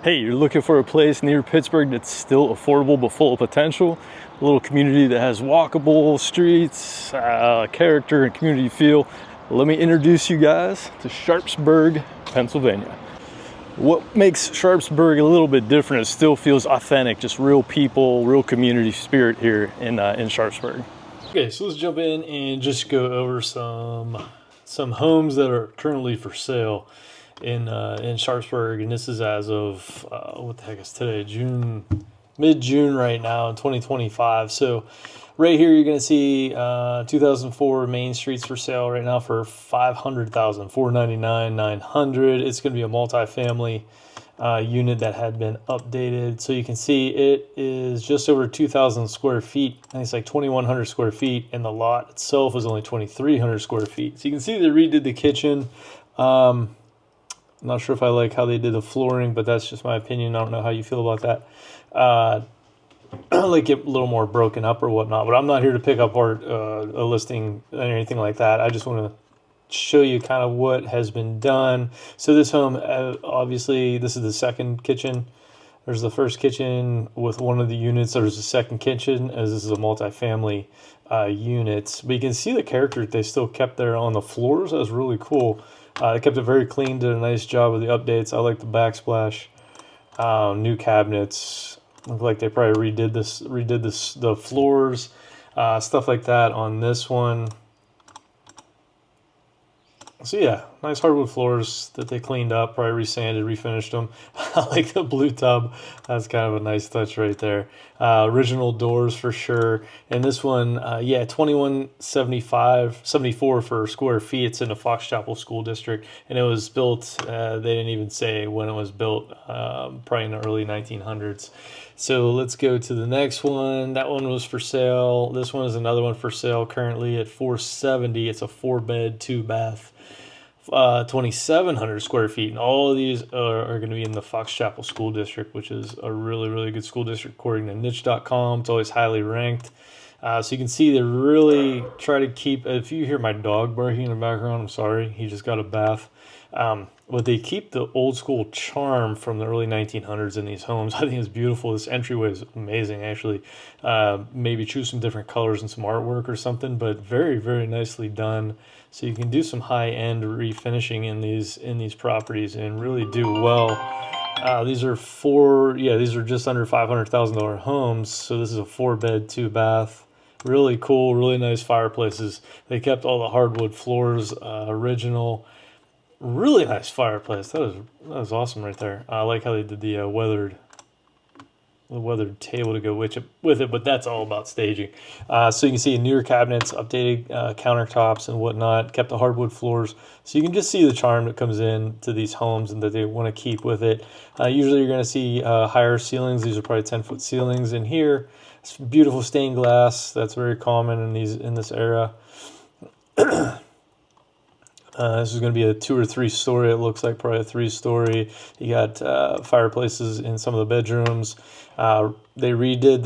Hey, you're looking for a place near Pittsburgh that's still affordable but full of potential, a little community that has walkable streets, character and community feel. Let me introduce you guys to Sharpsburg, Pennsylvania. What makes Sharpsburg a little bit different, it still feels authentic, just real people, real community spirit here in Sharpsburg. Okay, so let's jump in and just go over some homes that are currently for sale in Sharpsburg, and this is as of what the heck is today? Mid-June right now in 2025. So right here you're going to see 2004 Main Streets for sale right now for $500,000, $499,000, $900,000. It's going to be a multifamily unit that had been updated. So you can see it is just over 2,000 square feet. I think it's like 2,100 square feet, and the lot itself is only 2,300 square feet. So you can see they redid the kitchen. I'm not sure if I like how they did the flooring, but that's just my opinion. I don't know how you feel about that. I like it a little more broken up or whatnot, but I'm not here to pick up a listing or anything like that. I just want to show you kind of what has been done. So this home, obviously, this is the second kitchen. There's the first kitchen with one of the units. There's a second kitchen, as this is a multifamily unit. But you can see the character they still kept there on the floors. That was really cool. They kept it very clean, did a nice job with the updates. I like the backsplash, new cabinets. Look like they probably redid the floors, stuff like that on this one. So yeah, nice hardwood floors that they cleaned up, probably resanded, refinished them. I like the blue tub. That's kind of a nice touch right there. Original doors for sure. And this one, yeah, 2174 for square feet. It's in the Fox Chapel School District, and it was built. They didn't even say when it was built. Probably in the early 1900s. So let's go to the next one. That one was for sale. This one is another one for sale currently at $470. It's a 4-bed, 2-bath. 2,700 square feet, and all of these are going to be in the Fox Chapel School District, which is a really, really good school district according to niche.com. It's always highly ranked. So you can see they really try to keep, if you hear my dog barking in the background, I'm sorry, he just got a bath. But they keep the old school charm from the early 1900s in these homes. I think it's beautiful. This entryway is amazing, actually. Maybe choose some different colors and some artwork or something, but very, very nicely done. So you can do some high-end refinishing in these properties and really do well. These are just under $500,000 homes. So this is a 4-bed, 2-bath. Really cool, really nice fireplaces. They kept all the hardwood floors original. Really nice fireplace. That was awesome right there. I like how they did the weathered table to go with it, but that's all about staging. So you can see newer cabinets, updated countertops and whatnot, kept the hardwood floors. So you can just see the charm that comes in to these homes and that they want to keep with it. Usually you're going to see higher ceilings. These are probably 10-foot ceilings. In here, it's beautiful stained glass. That's very common in this era. This is going to be a 2 or 3 story. It looks like probably a 3-story. You got fireplaces in some of the bedrooms. They redid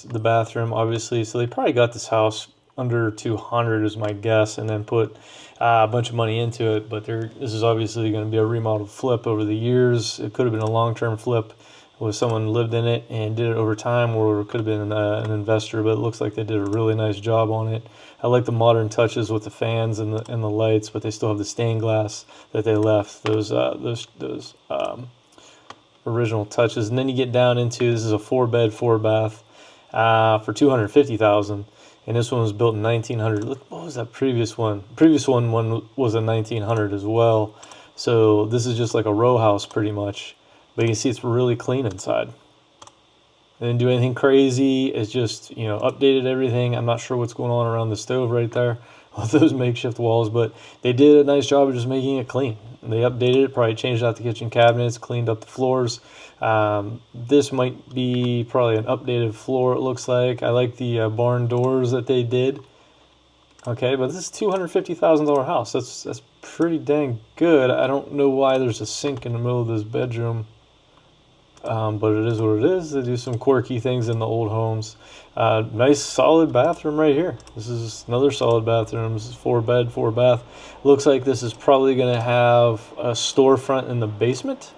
the bathroom, obviously. So they probably got this house under 200 is my guess, and then put a bunch of money into it. But this is obviously going to be a remodeled flip over the years. It could have been a long-term flip with someone lived in it and did it over time, or it could have been an investor, but it looks like they did a really nice job on it. I like the modern touches with the fans and the lights, but they still have the stained glass that they left, those original touches. And then you get down into, this is a 4-bed, 4-bath for $250,000, and this one was built in 1900. Look, what was that previous one? Previous one was a 1900 as well. So this is just like a row house pretty much. But you can see it's really clean inside. They didn't do anything crazy. It's just, updated everything. I'm not sure what's going on around the stove right there with those makeshift walls, but they did a nice job of just making it clean. And they updated it, probably changed out the kitchen cabinets, cleaned up the floors. This might be probably an updated floor, it looks like. I like the barn doors that they did. Okay, but this is a $250,000 house. That's pretty dang good. I don't know why there's a sink in the middle of this bedroom. But it is what it is. They do some quirky things in the old homes. Nice solid bathroom right here. This is another solid bathroom. This is 4-bed, 4-bath. Looks like this is probably going to have a storefront in the basement.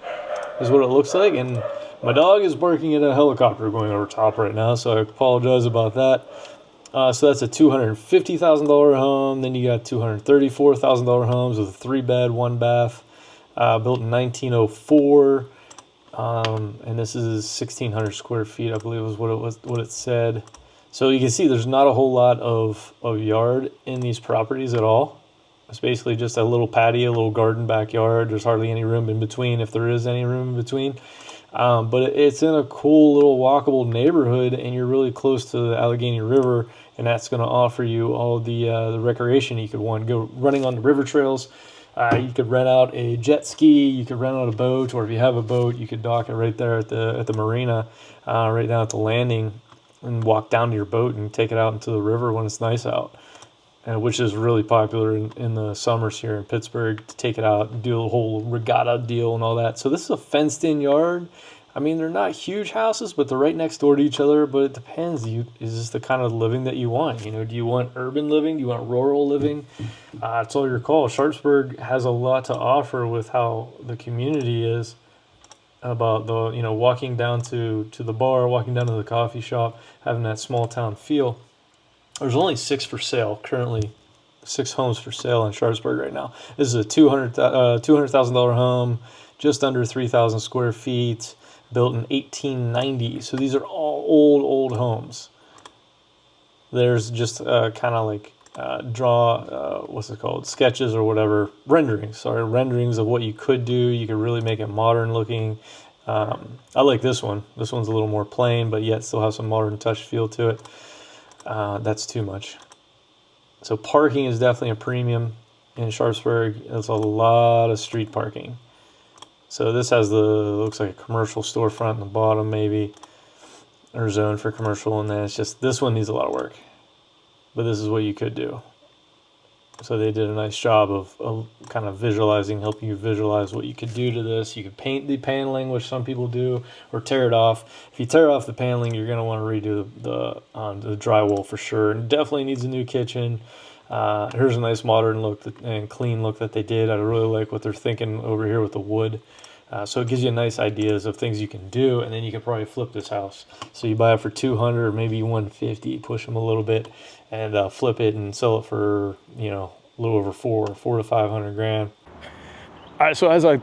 is what it looks like. And my dog is barking at a helicopter going over top right now, so I apologize about that. So that's a $250,000 home. Then you got $234,000 homes with a 3-bed, 1-bath, built in 1904. And this is 1,600 square feet, I believe was what it said. So you can see there's not a whole lot of yard in these properties at all. It's basically just a little patio, a little garden backyard. There's hardly any room in between, if there is any room in between. But it's in a cool little walkable neighborhood, and you're really close to the Allegheny River, and that's going to offer you all the recreation you could want. Go running on the river trails. You could rent out a jet ski. You could rent out a boat, or if you have a boat, you could dock it right there at the marina, right down at the landing, and walk down to your boat and take it out into the river when it's nice out. Which is really popular in the summers here in Pittsburgh, to take it out and do a whole regatta deal and all that. So this is a fenced-in yard. I mean, they're not huge houses, but they're right next door to each other. But it depends. Is this the kind of living that you want? Do you want urban living? Do you want rural living? It's all your call. Sharpsburg has a lot to offer with how the community is, about the walking down to the bar, walking down to the coffee shop, having that small town feel. There's only 6 for sale currently, 6 homes for sale in Sharpsburg right now. This is a $200,000 home, just under 3,000 square feet, built in 1890. So these are all old homes. There's just kind of like sketches or whatever, renderings of what you could do. You could really make it modern looking. I like this one. This one's a little more plain, but yet still has some modern touch feel to it. That's too much. So parking is definitely a premium in Sharpsburg. There's a lot of street parking. So this has looks like a commercial storefront in the bottom maybe, or zone for commercial, and then it's just, this one needs a lot of work. But this is what you could do. So they did a nice job of kind of visualizing, helping you visualize what you could do to this. You could paint the paneling, which some people do, or tear it off. If you tear off the paneling, you're going to want to redo the drywall for sure. And definitely needs a new kitchen. Here's a nice modern look and clean look that they did. I really like what they're thinking over here with the wood. So it gives you nice ideas of things you can do, and then you can probably flip this house. So you buy it for $200 or maybe $150, push them a little bit, and flip it and sell it for a little over $400 to $500,000. All right, so as I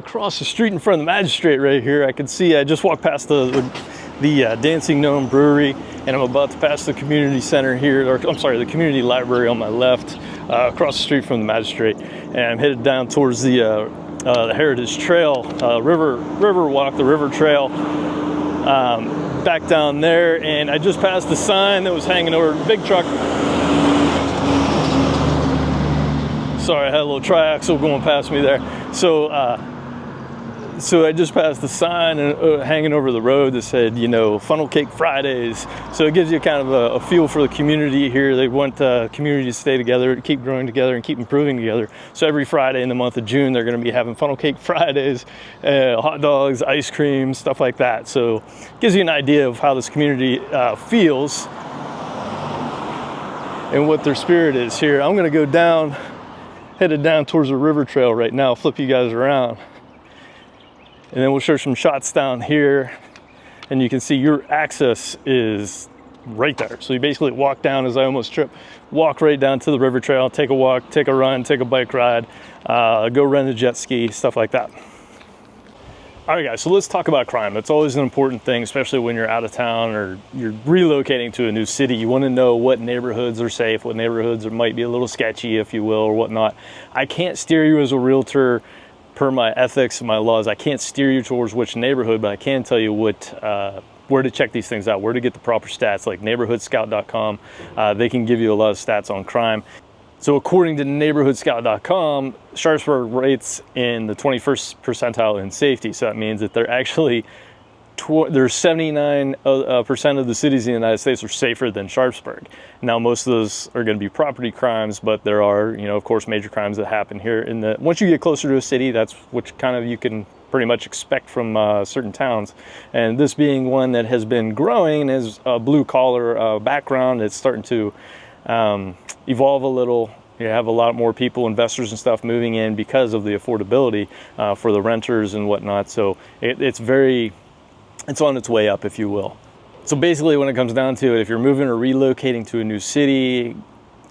cross the street in front of the magistrate right here, I can see I just walked past the Dancing Gnome Brewery, and I'm about to pass the community center here, or I'm sorry, the community library on my left, across the street from the magistrate, and I'm headed down towards the Heritage Trail, river walk, the river trail, back down there. And I just passed the sign that was hanging over the big truck. Sorry, I had a little triaxle going past me there. So I just passed the sign hanging over the road that said, Funnel Cake Fridays. So it gives you kind of a feel for the community here. They want the community to stay together, to keep growing together and keep improving together. So every Friday in the month of June, they're going to be having Funnel Cake Fridays, hot dogs, ice cream, stuff like that. So it gives you an idea of how this community feels and what their spirit is here. I'm going to go headed down towards the river trail right now, flip you guys around. And then we'll show some shots down here, and you can see your access is right there. So you basically walk down, as I almost tripped, walk right down to the river trail, take a walk, take a run, take a bike ride, go rent a jet ski, stuff like that. All right, guys, so let's talk about crime. That's always an important thing, especially when you're out of town or you're relocating to a new city. You want to know what neighborhoods are safe, what neighborhoods might be a little sketchy, if you will, or whatnot. I can't steer you as a realtor per my ethics and my laws. I can't steer you towards which neighborhood, but I can tell you where to check these things out, where to get the proper stats, like neighborhoodscout.com. They can give you a lot of stats on crime. So according to neighborhoodscout.com, Sharpsburg rates in the 21st percentile in safety. So that means that they're actually, there's 79% of the cities in the United States are safer than Sharpsburg. Now, most of those are going to be property crimes, but there are, of course, major crimes that happen here. Once you get closer to a city, that's what kind of you can pretty much expect from certain towns. And this being one that has been growing and has a blue collar background, it's starting to evolve a little, You have a lot more people, investors and stuff moving in because of the affordability for the renters and whatnot. So it's on its way up, if you will. So basically when it comes down to it, if you're moving or relocating to a new city,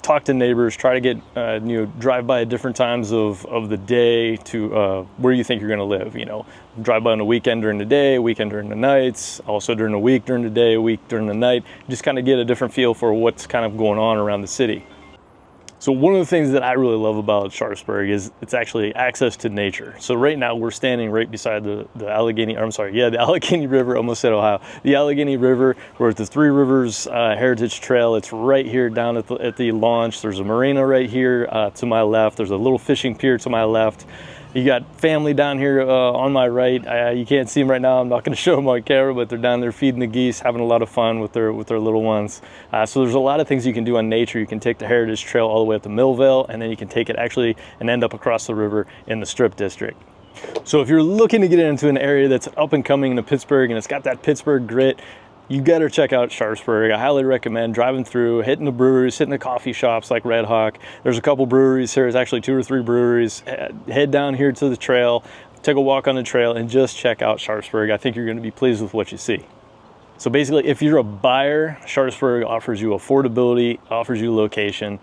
talk to neighbors, try to get, drive by at different times of the day to where you think you're going to live. Drive by on a weekend during the day, weekend during the nights, also during the week during the day, week during the night. Just kind of get a different feel for what's kind of going on around the city. So one of the things that I really love about Sharpsburg is it's actually access to nature. So right now we're standing right beside the Allegheny River, almost said Ohio. The Allegheny River, we're at the Three Rivers Heritage Trail. It's right here down at the launch. There's a marina right here to my left. There's a little fishing pier to my left. You got family down here on my right. You can't see them right now. I'm not going to show them on camera, but they're down there feeding the geese, having a lot of fun with their little ones. So there's a lot of things you can do on nature. You can take the Heritage Trail all the way up to Millvale, and then you can take it actually and end up across the river in the Strip District. So if you're looking to get into an area that's up and coming into Pittsburgh and it's got that Pittsburgh grit, you got to check out Sharpsburg. I highly recommend driving through, hitting the breweries, hitting the coffee shops like Red Hawk. There's a couple breweries here. It's actually 2 or 3 breweries. Head down here to the trail, take a walk on the trail, and just check out Sharpsburg. I think you're going to be pleased with what you see. So basically, if you're a buyer, Sharpsburg offers you affordability, offers you location,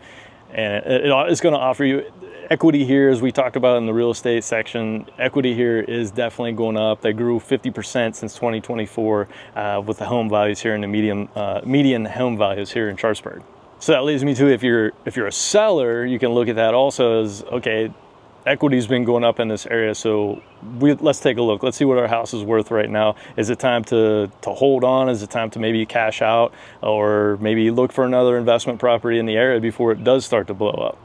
and it's going to offer you equity here, as we talked about in the real estate section. Equity here is definitely going up. They grew 50% since 2024 with the home values here and the median home values here in Sharpsburg. So that leads me to, if you're a seller, you can look at that also as, okay, equity's been going up in this area, so let's take a look. Let's see what our house is worth right now. Is it time to hold on? Is it time to maybe cash out, or maybe look for another investment property in the area before it does start to blow up?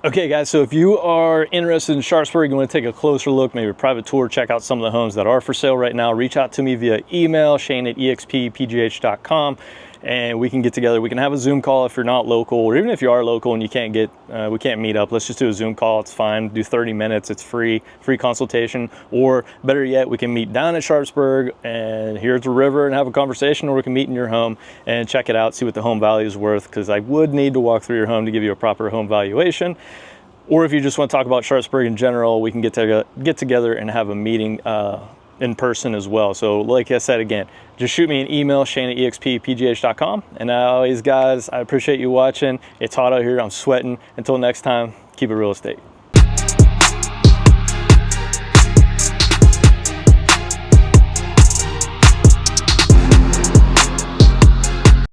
Okay guys, so if you are interested in Sharpsburg, you want to take a closer look, maybe a private tour, check out some of the homes that are for sale right now, reach out to me via email, Shane@expgh.com, and we can get together. We can have a Zoom call if you're not local, or even if you are local and you can't we can't meet up. Let's just do a Zoom call. It's fine. Do 30 minutes. It's free consultation. Or better yet, we can meet down at Sharpsburg and here at the river and have a conversation, or we can meet in your home and check it out, see what the home value is worth, because I would need to walk through your home to give you a proper home valuation. Or if you just want to talk about Sharpsburg in general, we can get together and have a meeting in person as well. So like I said, again, just shoot me an email, Shane@expgh.com. And always, guys, I appreciate you watching. It's hot out here. I'm sweating. Until next time, keep it real estate.